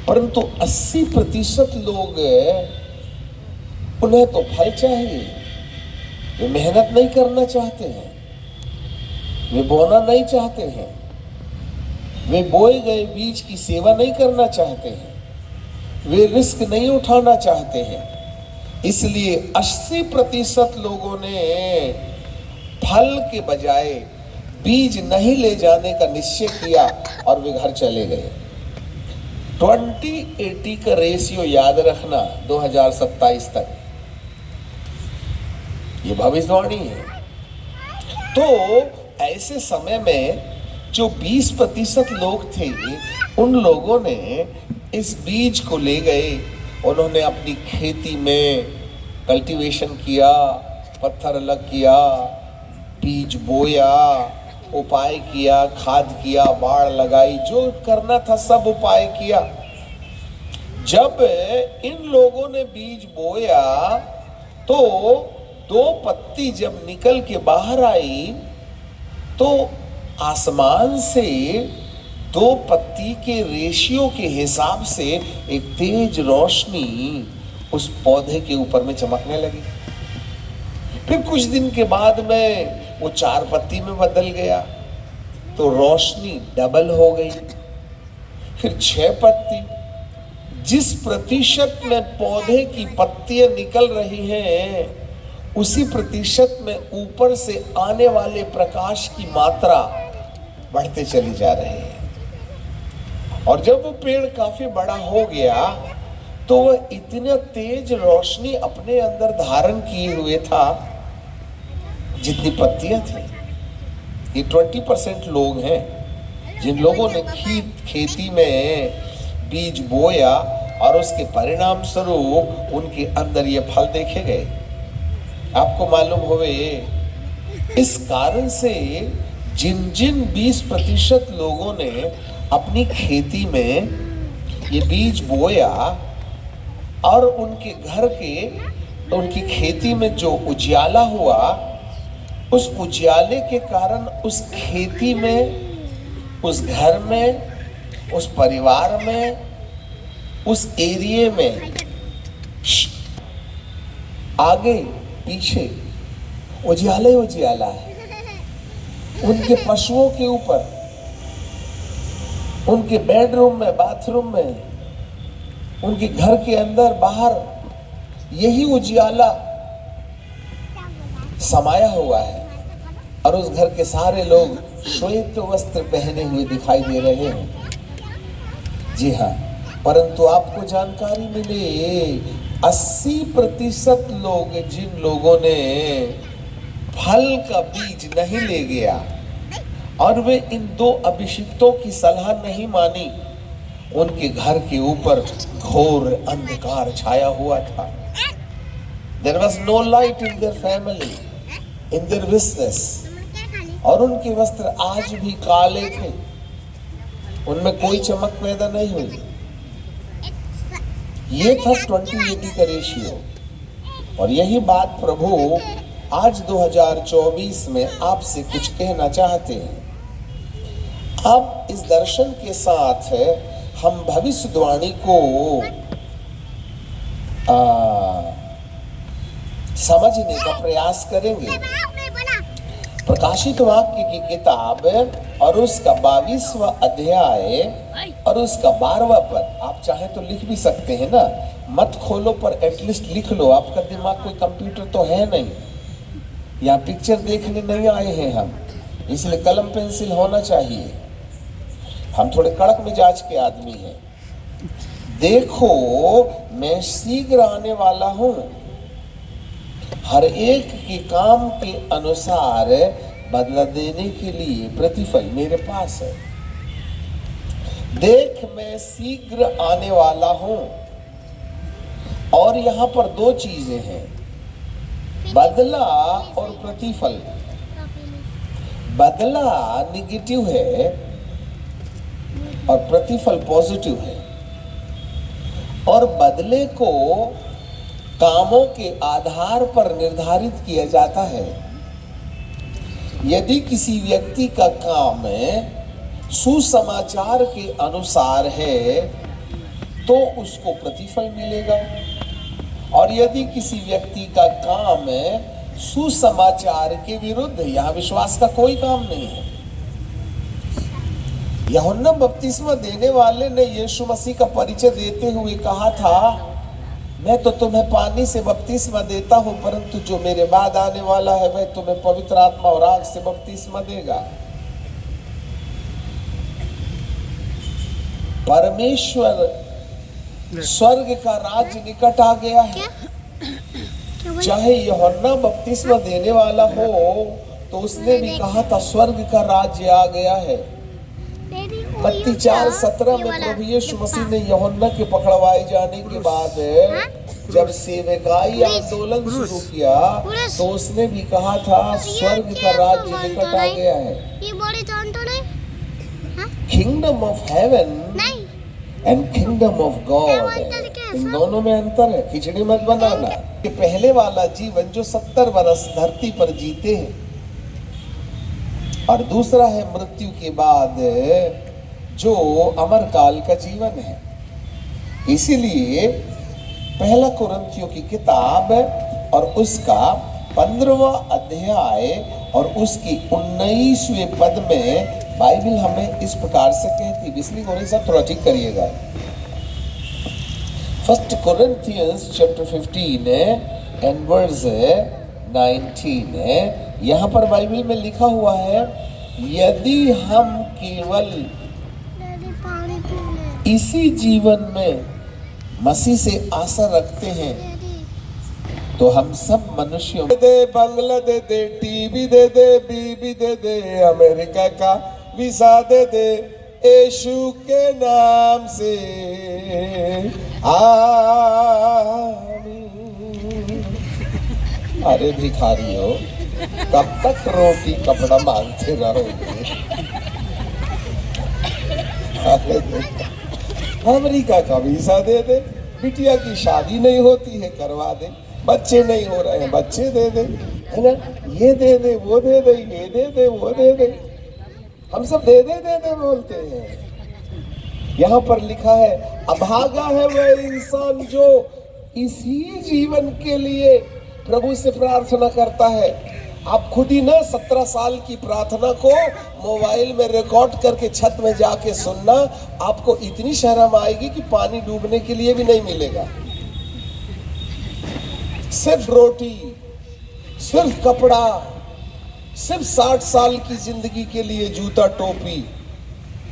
परंतु 80% लोग, उन्हें तो फल चाहिए, वे मेहनत नहीं करना चाहते हैं, वे बोना नहीं चाहते हैं, वे बोए गए बीज की सेवा नहीं करना चाहते हैं, वे रिस्क नहीं उठाना चाहते हैं। इसलिए 80% लोगों ने फल के बजाय बीज नहीं ले जाने का निश्चय किया और वे घर चले गए। 20-80 का रेशियो याद रखना 2027 तक, ये भविष्यवाणी है। तो ऐसे समय में जो 20% लोग थे, उन लोगों ने इस बीज को ले गए, उन्होंने अपनी खेती में कल्टीवेशन किया, पत्थर अलग किया, बीज बोया, उपाय किया, खाद किया, बाड़ लगाई, जो करना था सब उपाय किया। जब इन लोगों ने बीज बोया तो 2 पत्ती जब निकल के बाहर आई तो आसमान से 2 पत्ती के रेशियो के हिसाब से एक तेज रोशनी उस पौधे के ऊपर में चमकने लगी। फिर कुछ दिन के बाद में वो 4 पत्ती में बदल गया तो रोशनी डबल हो गई। फिर 6 पत्ती। जिस प्रतिशत में पौधे की पत्तियां निकल रही हैं, उसी प्रतिशत में ऊपर से आने वाले प्रकाश की मात्रा बढ़ते चली जा रही है। और जब वो पेड़ काफी बड़ा हो गया तो वह इतना तेज रोशनी अपने अंदर धारण किए हुए था जितनी पत्तियां थी। ये 20% लोग हैं जिन लोगों ने खेती में बीज बोया और उसके परिणाम स्वरूप उनके अंदर ये फल देखे गए। आपको मालूम होवे, इस कारण से जिन जिन 20% लोगों ने अपनी खेती में ये बीज बोया और उनके घर के, उनकी खेती में जो उजियाला हुआ, उस उजियाले के कारण उस खेती में, उस घर में, उस परिवार में, उस एरिया में आगे पीछे उजियाला ही उजियाला है। उनके पशुओं के ऊपर, उनके बेडरूम में, बाथरूम में, उनके घर के अंदर बाहर यही उजियाला समाया हुआ है और उस घर के सारे लोग श्वेत वस्त्र पहने हुए दिखाई दे रहे हैं। जी हाँ, परंतु आपको जानकारी मिले 80% लोग, जिन लोगों ने फल का बीज नहीं ले गया और वे इन 2 अभिषिक्तों की सलाह नहीं मानी, उनके घर के ऊपर घोर अंधकार छाया हुआ था। There was no light in their family, in their business, और उनके वस्त्र आज भी काले थे, उनमें कोई चमक पैदा नहीं हुई। ये था 20-80 का रेशियो। और यही बात प्रभु आज 2024 में आपसे कुछ कहना चाहते हैं। अब इस दर्शन के साथ हम भविष्यवाणी को समझने का प्रयास करेंगे। प्रकाशित वाक्य की किताब और उसका 22वां अध्याय और उसका 12वां पद, आप चाहे तो लिख भी सकते हैं ना, मत खोलो पर एटलीस्ट लिख लो। आपका दिमाग कोई कंप्यूटर तो है नहीं, यहाँ पिक्चर देखने नहीं आए हैं हम, इसलिए कलम पेंसिल होना चाहिए। हम थोड़े कड़क मिजाज के आदमी हैं। देखो, मैं शीघ्र आने वाला हूं, हर एक के काम के अनुसार बदला देने के लिए प्रतिफल मेरे पास है। देख, मैं शीघ्र आने वाला हूं। और यहां पर 2 चीजें हैं, बदला और प्रतिफल। बदला निगेटिव है और प्रतिफल पॉजिटिव है। और बदले को कामों के आधार पर निर्धारित किया जाता है। यदि किसी व्यक्ति का काम सुसमाचार के अनुसार है तो उसको प्रतिफल मिलेगा। और यदि किसी व्यक्ति का काम सुसमाचार के विरुद्ध, यहाँ विश्वास का कोई काम नहीं है। यूहन्ना बपतिस्मा देने वाले ने यीशु मसीह का परिचय देते हुए कहा था, मैं तो तुम्हें पानी से बपतिस्मा देता हूं, परंतु जो मेरे बाद आने वाला है वह तुम्हें पवित्र आत्मा और आग से बपतिस्मा देगा। परमेश्वर स्वर्ग का राज्य निकट आ गया है। चाहे यूहन्ना बपतिस्मा देने वाला हो तो उसने भी कहा था स्वर्ग का राज्य आ गया है। मत्ती 4:17 में प्रभु यीशु मसीह ने यूहन्ना के पकड़वाए जाने के बाद जब सेवकाई आंदोलन शुरू किया तो उसने भी कहा था स्वर्ग का राज्य निकट आ गया है। Kingdom of heaven and kingdom of God, इन दोनों में अंतर है, खिचड़ी मत बनाना। कि पहले वाला जीवन जो 70 वर्ष धरती पर जीते हैं और दूसरा है मृत्यु के बाद जो अमर काल का जीवन है। इसीलिए पहला कुरिन्थियों की किताब और उसका 15वां अध्याय और उसकी 19वें पद में बाइबल हमें इस प्रकार से कहती, इसलिए उन्हें सब थोड़ा ठीक करिएगा। 1 Corinthians chapter 15 and verse 19, यहाँ पर बाइबल में लिखा हुआ है, यदि हम केवल इसी जीवन में मसीह से आशा रखते हैं तो हम सब मनुष्यों दे, बंगला दे दे, टीवी दे दे, बीबी दे दे, अमेरिका का वीजा दे दे, यीशु के नाम से आमीन। अरे भिखारी हो, कब तक रोटी कपड़ा मांगते रहोगे? अमेरिका का वीजा दे दे, बिटिया की शादी नहीं होती है करवा दे, बच्चे नहीं हो रहे हैं बच्चे दे दे, है ना, ये दे दे वो दे दे, ये दे दे वो दे दे, हम सब दे दे बोलते हैं। यहाँ पर लिखा है अभागा है वह इंसान जो इसी जीवन के लिए प्रभु से प्रार्थना करता है। आप खुद ही ना 17 साल की प्रार्थना को मोबाइल में रिकॉर्ड करके छत में जाके सुनना, आपको इतनी शर्म आएगी कि पानी डूबने के लिए भी नहीं मिलेगा। सिर्फ रोटी, सिर्फ कपड़ा, सिर्फ 60 साल की जिंदगी के लिए जूता टोपी,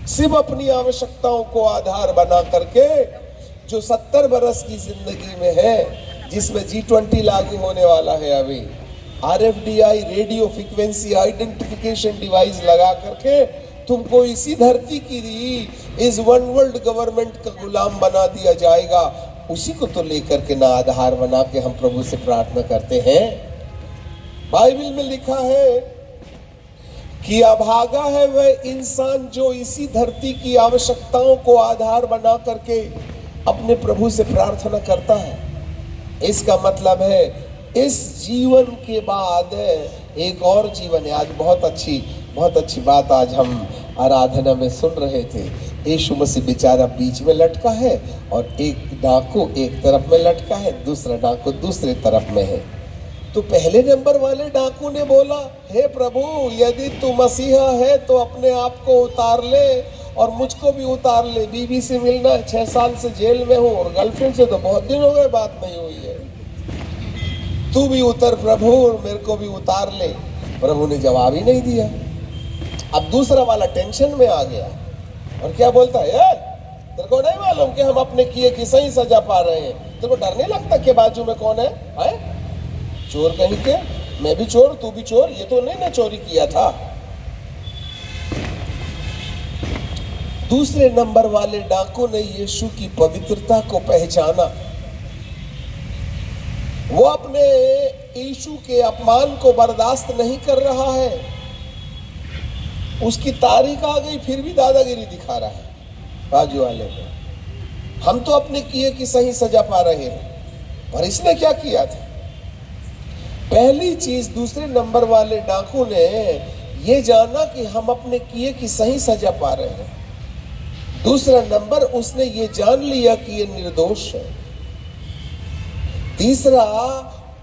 सिर्फ अपनी आवश्यकताओं को आधार बना करके जो 70 बरस की जिंदगी में है, जिसमें G20 लागू होने वाला है, अभी RFDI radio frequency identification device लगा करके तुमको इसी धरती की इस वन वर्ल्ड गवर्नमेंट का गुलाम बना दिया जाएगा। उसी को तो लेकर के ना आधार बना के हम प्रभु से प्रार्थना करते हैं। बाइबल में लिखा है कि अभागा है वह इंसान जो इसी धरती की आवश्यकताओं को आधार बना करके अपने प्रभु से प्रार्थना करता है। इसका मतलब है इस जीवन के बाद एक और जीवन है। आज बहुत अच्छी बात आज हम आराधना में सुन रहे थे। यीशु मसीह बेचारा बीच में लटका है और एक डाकू एक तरफ में लटका है, दूसरा डाकू दूसरे तरफ में है। तो पहले नंबर वाले डाकू ने बोला, हे प्रभु यदि तू मसीहा है तो अपने आप को उतार ले और मुझको भी उतार ले। बीवी से मिलना 6 साल से जेल में हूँ और गर्लफ्रेंड से तो बहुत दिन हो गए बात नहीं हुई है, तू भी उतर प्रभु और मेरे को भी उतार ले। प्रभु ने जवाब ही नहीं दिया। अब दूसरा वाला टेंशन में आ गया और क्या बोलता है, तेरे को नहीं मालूम कि हम अपने किए की सही सजा पा रहे हैं? तेरे को डर नहीं लगता कि बाजू में कौन है? चोर कहीं के, मैं भी चोर तू भी चोर, ये तो नहीं ना चोरी किया था। दूसरे नंबर वाले डाकू ने यीशु की पवित्रता को पहचाना। वो अपने यीशु के अपमान को बर्दाश्त नहीं कर रहा है। उसकी तारीख आ गई फिर भी दादागिरी दिखा रहा है बाजू वाले को। हम तो अपने किए की सही सजा पा रहे हैं, पर इसने क्या किया था? पहली चीज दूसरे नंबर वाले डाकू ने ये जाना कि हम अपने किए की सही सजा पा रहे हैं। दूसरा नंबर, उसने ये जान लिया कि ये निर्दोष है। तीसरा,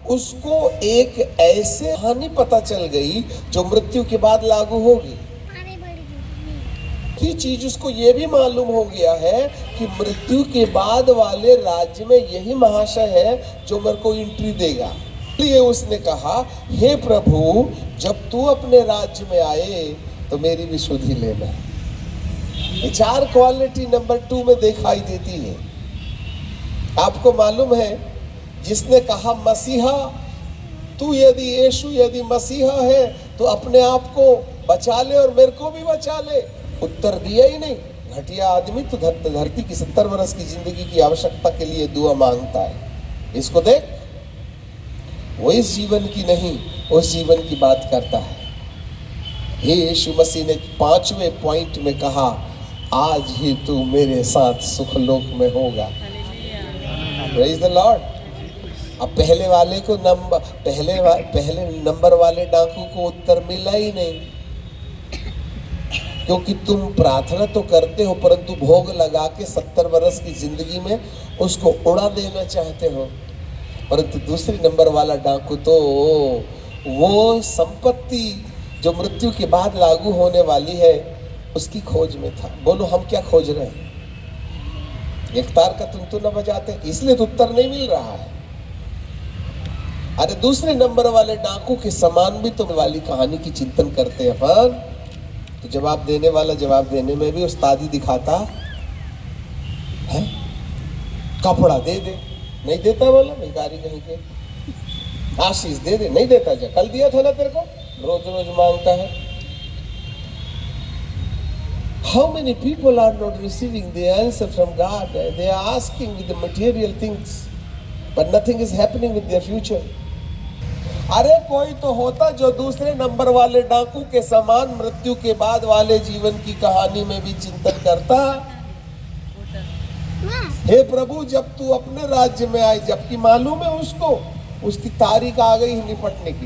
उसको एक ऐसे हानि पता चल गई जो मृत्यु के बाद लागू होगी। की चीज उसको ये भी मालूम हो गया है कि मृत्यु के बाद वाले राज्य में यही महाशय है जो मेरे को एंट्री देगा। इसलिए उसने कहा, हे प्रभु, जब तू अपने राज्य में आए तो मेरी भी सुधि लेना। ये 4 क्वालिटी नंबर 2 में दिखाई देती है। आपको मालूम है, जिसने कहा मसीहा, तू यदि यीशु यदि मसीहा है तो अपने आप को बचा ले और मेरे को भी बचा ले, उत्तर दिया ही नहीं। घटिया आदमी तो धरती की 70 वर्ष की जिंदगी की आवश्यकता के लिए दुआ मांगता है। इसको देख, वो इस जीवन की नहीं, उस जीवन की बात करता है। हे यीशु मसीह ने 5वें पॉइंट में कहा, आज ही तू मेरे साथ सुखलोक में होगा। Praise the Lord. अब पहले वाले को पहले नंबर वाले डाकू को उत्तर मिला ही नहीं, क्योंकि तुम प्रार्थना तो करते हो परंतु भोग लगा के 70 वर्ष की जिंदगी में उसको उड़ा देना चाहते हो। परंतु दूसरी नंबर वाला डाकू तो वो संपत्ति जो मृत्यु के बाद लागू होने वाली है उसकी खोज में था। बोलो, हम क्या खोज रहे हैं? एक तार का तुम तो न बजाते, इसलिए तो उत्तर नहीं मिल रहा है। अरे दूसरे नंबर वाले डाकू के समान भी तुम वाली कहानी की चिंतन करते हैं अपन, तो जवाब देने वाला जवाब देने में भी उस्तादी दिखाता है। कपड़ा दे दे, नहीं देता, बोला भिखारी कहीं के। आशीष दे दे, नहीं देता, जा कल दिया था ना तेरे को, रोज रोज मांगता है। How many people are not receiving the answer from God? They are asking with the material things, but nothing is happening with their future. अरे कोई तो होता जो दूसरे नंबर वाले डाकू के समान मृत्यु के बाद वाले जीवन की कहानी में भी चिंतन करता। हे प्रभु, जब तू अपने राज्य में आए, जबकि मालूम है उसको उसकी तारीख आ गई निपटने की,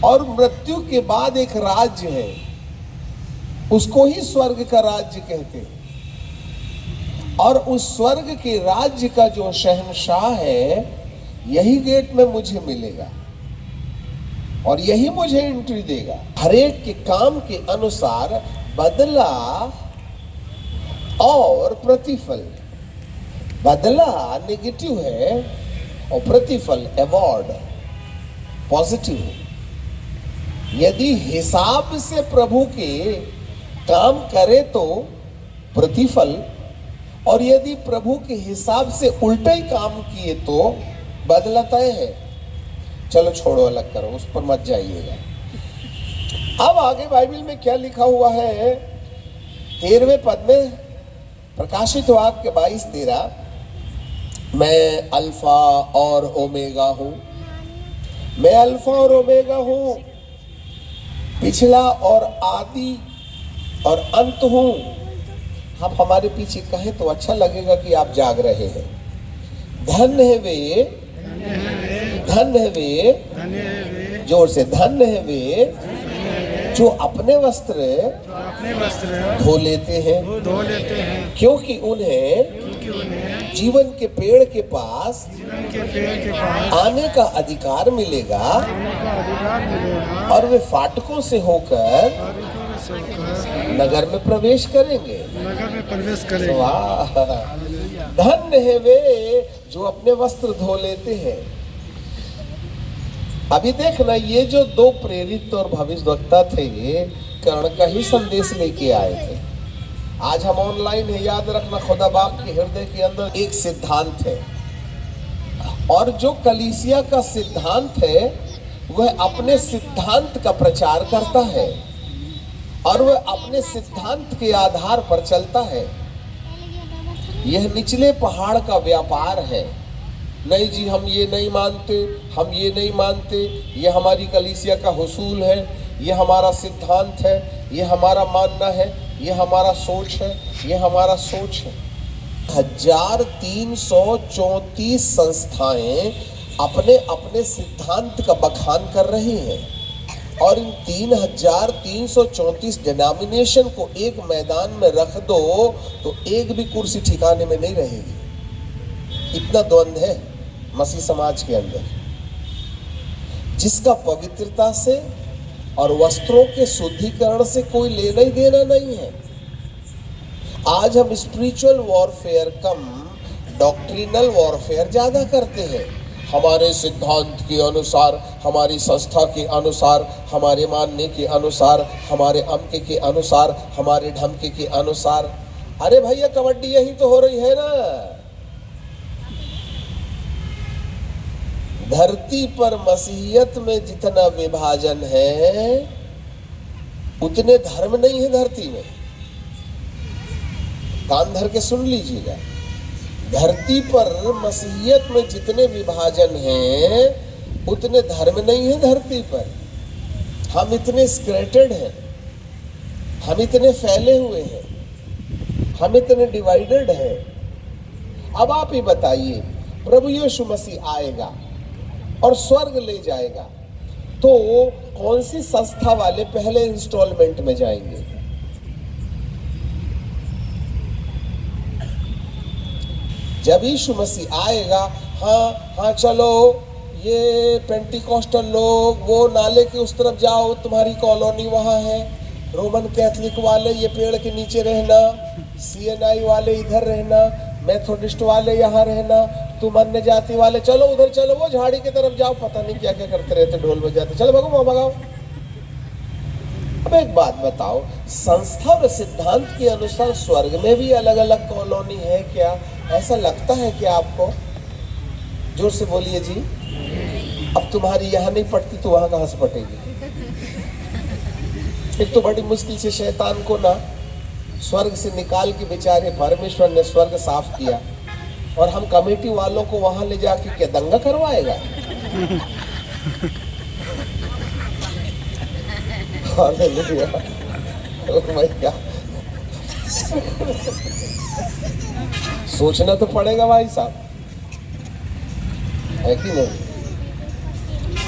और मृत्यु के बाद एक राज्य है, उसको ही स्वर्ग का राज्य कहते हैं। और उस स्वर्ग के राज्य का जो शहंशाह है, यही गेट में मुझे मिलेगा और यही मुझे एंट्री देगा। हरेक के काम के अनुसार बदला और प्रतिफल। बदला नेगेटिव है और प्रतिफल अवार्ड पॉजिटिव है। यदि हिसाब से प्रभु के काम करे तो प्रतिफल, और यदि प्रभु के हिसाब से उल्टा ही काम किए तो बदला तय है। चलो छोड़ो, अलग करो, उस पर मत जाइएगा। अब आगे बाइबल में क्या लिखा हुआ है? 13वें पद में प्रकाशित वाक्य 22-13, मैं अल्फा और ओमेगा हूं, मैं अल्फा और ओमेगा हूं, पिछला और आदि और अंत हूं। आप हमारे पीछे कहें तो अच्छा लगेगा कि आप जाग रहे हैं। धन्य है वे, धन्य है वे, जोर से, धन्य है वे जो अपने वस्त्र धो लेते हैं, क्योंकि उन्हें जीवन के पेड़ के पास आने का अधिकार मिलेगा और वे फाटकों से होकर नगर में प्रवेश करेंगे। वाह, धन्य है वे जो अपने वस्त्र धो लेते हैं। अभी देखना, ये जो 2 प्रेरित और भविष्यवक्ता थे, ये कर्ण का ही संदेश लेके आए थे। आज हम ऑनलाइन है, याद रखना, खुदा बाप के हृदय के अंदर एक सिद्धांत है, और जो कलीसिया का सिद्धांत है वह अपने सिद्धांत का प्रचार करता है और वह अपने सिद्धांत के आधार पर चलता है। यह निचले पहाड़ का व्यापार है। नहीं जी, हम ये नहीं मानते, हम ये नहीं मानते, ये हमारी कलीसिया का हुसूल है, ये हमारा सिद्धांत है, ये हमारा मानना है, ये हमारा सोच है, ये हमारा सोच है। 1334 संस्थाएं अपने अपने सिद्धांत का बखान कर रही हैं। और इन 3,334 डिनोमिनेशन को एक मैदान में रख दो तो एक भी कुर्सी ठिकाने में नहीं रहेगी। इतना द्वंद्व है मसीह समाज के अंदर, जिसका पवित्रता से और वस्त्रों के शुद्धिकरण से कोई लेना ही देना नहीं है। आज हम स्पिरिचुअल वॉरफेयर कम डॉक्ट्रिनल वॉरफेयर ज्यादा करते हैं। हमारे सिद्धांत के अनुसार, हमारी संस्था के अनुसार, हमारे मानने के अनुसार, हमारे अमके के अनुसार, हमारे ढमके के अनुसार। अरे भैया कबड्डी यही तो हो रही है ना। धरती पर मसीहियत में जितना विभाजन है उतने धर्म नहीं है धरती में। कान धर के सुन लीजिएगा, धरती पर मसीहियत में जितने विभाजन हैं उतने धर्म नहीं है धरती पर। हम इतने स्क्रेटेड हैं, हम इतने फैले हुए हैं, हम इतने डिवाइडेड हैं। अब आप ही बताइए, प्रभु यीशु मसीह आएगा और स्वर्ग ले जाएगा तो कौन सी संस्था वाले पहले इंस्टॉलमेंट में जाएंगे? जब यीशु मसीह आएगा, हाँ चलो ये पेंटिकॉस्टल लोग वो नाले के उस तरफ जाओ, तुम्हारी कॉलोनी वहाँ है, रोमन कैथलिक वाले ये पेड़ के नीचे रहना, CNI वाले इधर रहना, मेथोडिस्ट वाले यहाँ रहना, तुम अन्य जाति वाले चलो उधर, चलो वो झाड़ी की तरफ जाओ, पता नहीं क्या क्या करते रहते, ढोल बजाते, चलो भगो वहाँ भगाओ। अब एक बात बताओ, संस्था और सिद्धांत के अनुसार स्वर्ग में भी अलग अलग कॉलोनी है क्या? ऐसा लगता है क्या आपको? जोर से बोलिए जी। अब तुम्हारी यहाँ नहीं पटती तो वहां कहां से पटेगी? एक तो बड़ी मुश्किल से शैतान को ना स्वर्ग से निकाल के बेचारे परमेश्वर ने स्वर्ग साफ किया, और हम कमेटी वालों को वहां ले जाके क्या दंगा करवाएगा? सोचना तो पड़ेगा भाई साहब, है कि नहीं?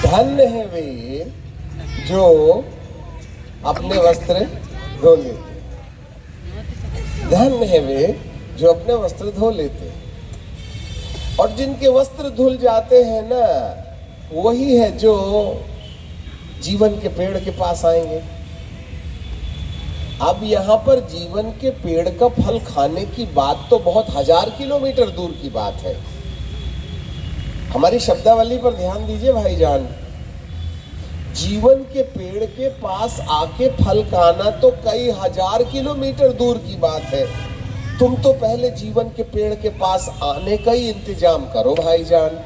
धन्य है वे जो अपने वस्त्र धो लेते, धन्य है वे जो अपने वस्त्र धो लेते। और जिनके वस्त्र धुल जाते हैं ना, वही है जो जीवन के पेड़ के पास आएंगे। अब यहाँ पर जीवन के पेड़ का फल खाने की बात तो बहुत 1000 किलोमीटर दूर की बात है। हमारी शब्दावली पर ध्यान दीजिए भाईजान, जीवन के पेड़ के पास आके फल खाना तो कई 1000 किलोमीटर दूर की बात है। तुम तो पहले जीवन के पेड़ के पास आने का ही इंतजाम करो भाईजान,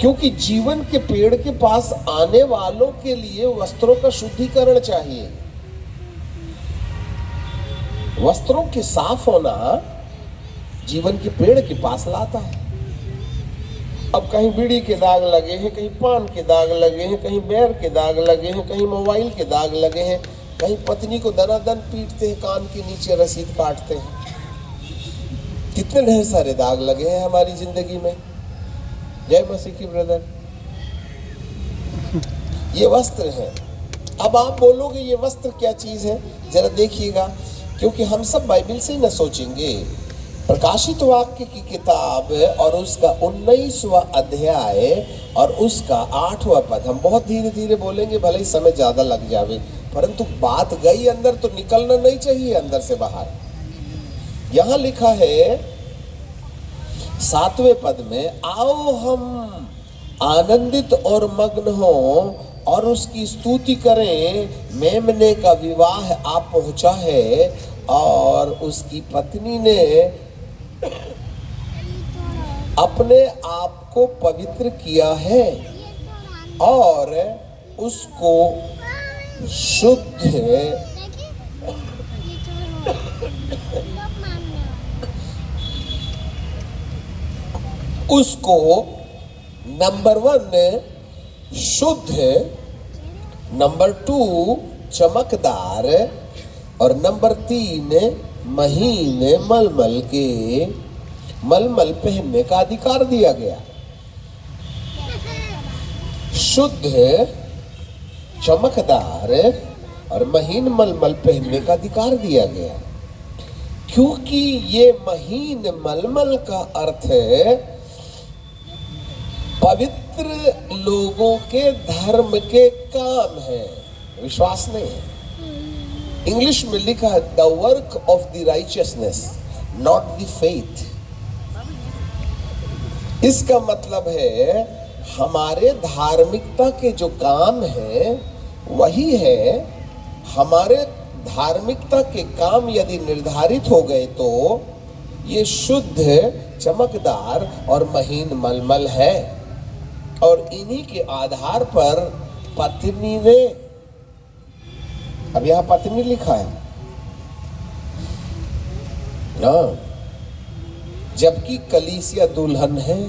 क्योंकि जीवन के पेड़ के पास आने वालों के लिए वस्त्रों का शुद्धिकरण चाहिए। वस्त्रों के साफ होना जीवन के पेड़ के पास लाता है। अब कहीं बीड़ी के दाग लगे हैं, कहीं पान के दाग लगे हैं, कहीं बैर के दाग लगे हैं, कहीं मोबाइल के दाग लगे हैं, कहीं पत्नी को दनादन पीटते हैं, कान के नीचे रसीद काटते हैं। कितने ढेर सारे दाग लगे हैं हमारी जिंदगी में। जय मसीह की ब्रदर। ये वस्त्र है। अब आप बोलोगे ये वस्त्र क्या चीज है? जरा देखिएगा, क्योंकि हम सब बाइबल से ही न सोचेंगे। प्रकाशित वाक्य की किताब और उसका 19वां अध्याय और उसका 8वां पद, हम बहुत धीरे धीरे बोलेंगे, भले ही समय ज्यादा लग जावे, परंतु बात गई अंदर तो निकलना नहीं चाहिए अंदर से बाहर। यहां लिखा है 7वें पद में, आओ हम आनंदित और मग्न हो और उसकी स्तुति करें, मेमने का विवाह आप पहुंचा है और उसकी पत्नी ने अपने आप को पवित्र किया है और उसको शुद्ध उसको नंबर 1 शुद्ध, नंबर 2 चमकदार और नंबर 3 महीन मलमल पहनने का अधिकार दिया गया। शुद्ध, चमकदार और महीन मलमल पहनने का अधिकार दिया गया, क्योंकि ये महीन मलमल का अर्थ है पवित्र लोगों के धर्म के काम है, विश्वास नहीं है। इंग्लिश में लिखा है the work of the righteousness, not the faith. इसका मतलब है हमारे धार्मिकता के जो काम है वही है। हमारे धार्मिकता के काम यदि निर्धारित हो गए तो ये शुद्ध, चमकदार और महीन मलमल है, और इन्हीं के आधार पर पत्नी ने, अब यहां पत्नी लिखा है ना, जबकि कलीसिया दुल्हन है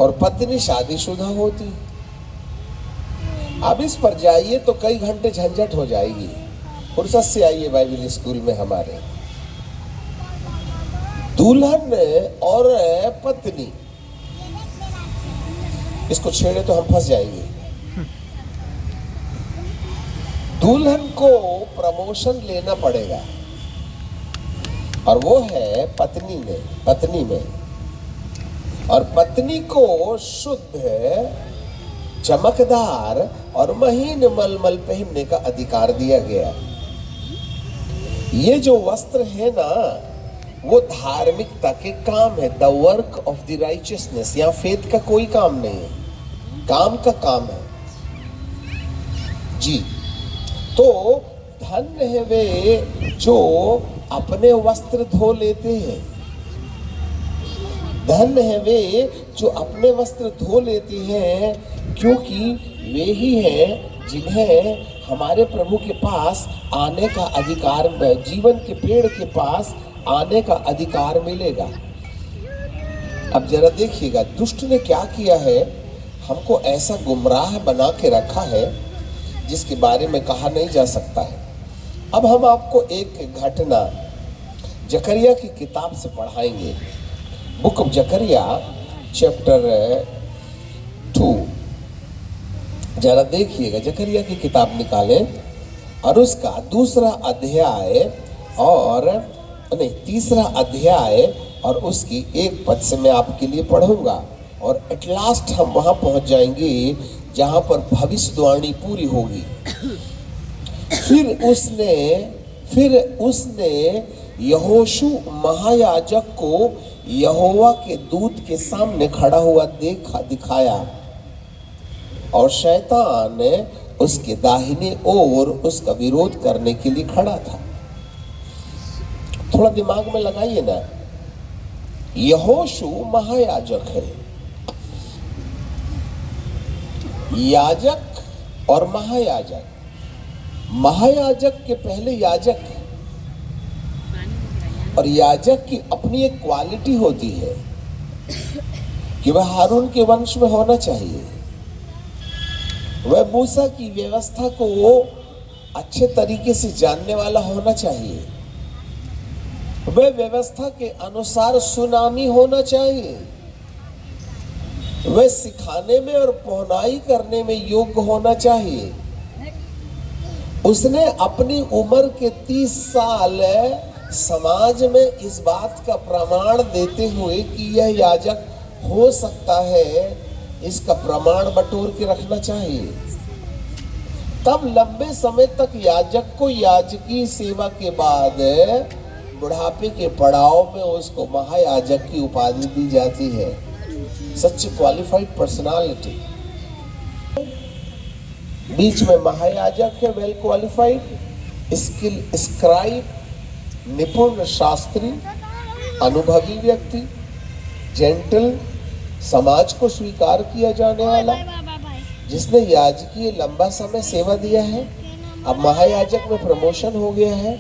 और पत्नी शादीशुदा होती। अब इस पर जाइए तो कई घंटे झंझट हो जाएगी। फुर्सत से आइए बाइबल स्कूल में हमारे। दुल्हन और पत्नी, इसको छेड़े तो हम फंस जाएंगे। दुल्हन को प्रमोशन लेना पड़ेगा और वो है पत्नी में, और पत्नी को शुद्ध, चमकदार और महीन मलमल पहनने का अधिकार दिया गया। ये जो वस्त्र है ना, वो धार्मिकता के काम है, the work of the righteousness. यहाँ फेथ का कोई काम नहीं है, काम का काम है जी। तो धन्य है वे जो अपने वस्त्र धो लेते हैं, धन्य है वे जो अपने वस्त्र धो लेते हैं, क्योंकि वे ही हैं जिन्हें हमारे प्रभु के पास आने का अधिकार, जीवन के पेड़ के पास आने का अधिकार मिलेगा। अब जरा देखिएगा दुष्ट ने क्या किया है, हमको ऐसा गुमराह बना के रखा है जिसके बारे में कहा नहीं जा सकता है। अब हम आपको एक घटना जकरिया की किताब से पढ़ाएंगे। बुक ऑफ जकरिया चैप्टर 2, जरा देखिएगा। जकरिया की किताब निकालें और उसका तीसरा अध्याय और उसकी 1 पद से मैं आपके लिए पढ़ूंगा, और एट लास्ट हम वहां पहुंच जाएंगे जहां पर भविष्यवाणी पूरी होगी। फिर उसने यहोशू महायाजक को यहोवा के दूत के सामने खड़ा हुआ दिखाया, और शैतान उसके दाहिने ओर उसका विरोध करने के लिए खड़ा था। थोड़ा दिमाग में लगाइए ना, यहोशू महायाजक है। याजक और महायाजक, महायाजक के पहले याजक, और याजक की अपनी एक क्वालिटी होती है कि वह हारून के वंश में होना चाहिए, वह मूसा की व्यवस्था को वो अच्छे तरीके से जानने वाला होना चाहिए, वह व्यवस्था के अनुसार सुनामी होना चाहिए, वह सिखाने में और पहुनाई करने में योग्य होना चाहिए। उसने अपनी उम्र के 30 साल समाज में इस बात का प्रमाण देते हुए कि यह याजक हो सकता है, इसका प्रमाण बटोर के रखना चाहिए। तब लंबे समय तक याजक को याजकी सेवा के बाद बुढ़ापे के पड़ाव में उसको महायाजक की उपाधि दी जाती है। सच क्वालिफाइड पर्सनालिटी। बीच में महायाजक है, वेल क्वालिफाइड, स्किल स्क्राइब, निपुण शास्त्री, अनुभवी व्यक्ति, जेंटल, समाज को स्वीकार किया जाने वाला, जिसने याजकीय लंबा समय सेवा दिया है। अब महायाजक में प्रमोशन हो गया है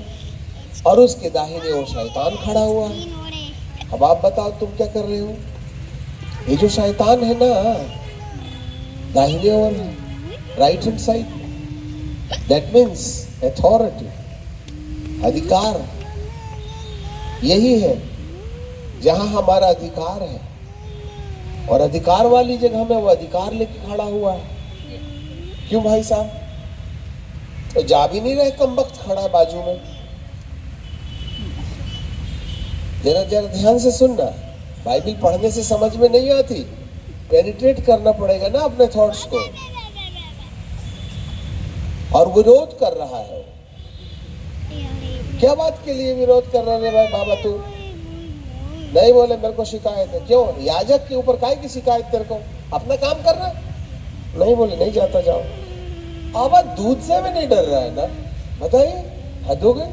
और उसके दाहिने ओर शैतान खड़ा हुआ है। अब आप बताओ तुम क्या कर रहे हो? ये जो शैतान है ना, दाहिने ओर है, right hand side, that means authority, अधिकार। यही है जहां हमारा अधिकार है, और अधिकार वाली जगह में वो अधिकार लेके खड़ा हुआ है। क्यों भाई साहब? तो जा भी नहीं रहे, कम वक्त खड़ा है बाजू में। जरा जरा ध्यान से सुनना, बाइबल पढ़ने से समझ में नहीं आती, पेनिट्रेट करना पड़ेगा ना अपने थॉट्स को। और विरोध कर रहा है। क्या बात के लिए विरोध कर रहे भाई बाबा? तू नहीं बोले मेरे को शिकायत है। क्यों? याजक के ऊपर काहे की शिकायत तेरे को? अपना काम कर रहा। नहीं बोले नहीं जाता, जाओ। अब दूध से भी नहीं डर रहा है ना? बताइए, हद हो गई।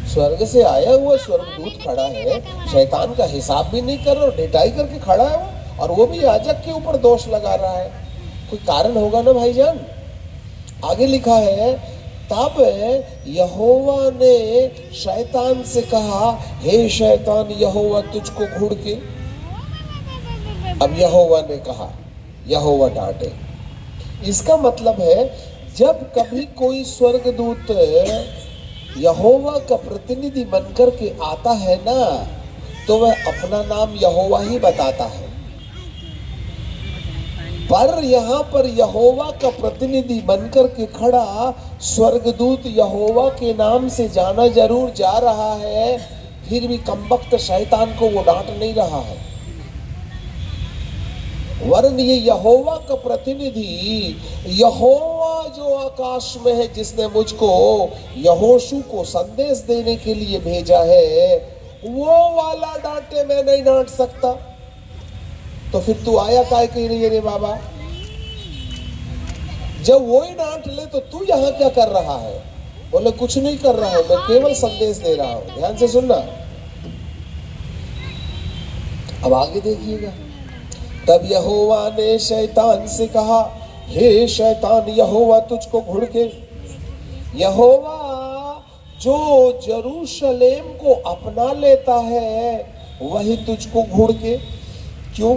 स्वर्ग से आया हुआ स्वर्गदूत खड़ा है, शैतान का हिसाब भी नहीं कर रहा, ढिठाई करके खड़ा है वो, और वो भी याजक के ऊपर दोष लगा रहा है। कोई कारण होगा ना भाईजान। आगे लिखा है, तब यहोवा ने शैतान से कहा, हे शैतान, यहोवा तुझको घूर के। अब यहोवा ने कहा, यहोवा डांटे। इसका मतलब है जब कभी कोई स्वर्गदूत यहोवा का प्रतिनिधि बनकर के आता है ना, तो वह अपना नाम यहोवा ही बताता है। पर यहाँ पर यहोवा का प्रतिनिधि बनकर के खड़ा स्वर्गदूत यहोवा के नाम से जाना जरूर जा रहा है, फिर भी कमबख्त शैतान को वो डांट नहीं रहा है। वरन ये यहोवा का प्रतिनिधि, यहोवा जो आकाश में है, जिसने मुझको यहोशू को संदेश देने के लिए भेजा है, वो वाला डांटे, मैं नहीं डांट सकता। तो फिर तू आया काहे के लिए रे बाबा? जब वो ही डांट ले तो तू यहाँ क्या कर रहा है? बोले कुछ नहीं कर रहा हूं, मैं केवल संदेश दे रहा हूं। ध्यान से सुनना। अब आगे देखिएगा, तब यहोवा ने शैतान से कहा, हे शैतान, यहोवा तुझको घूर के। यहोवा जो यरूशलेम को अपना लेता है, वही तुझको घूर के। क्यों?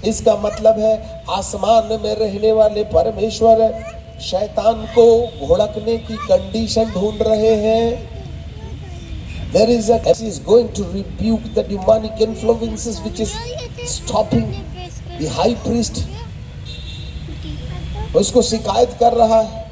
इसका मतलब है आसमान में रहने वाले परमेश्वर शैतान को घुड़कने की कंडीशन ढूंढ रहे हैं। There is going to rebuke the demonic influences which is stopping the high priest। उसको शिकायत कर रहा है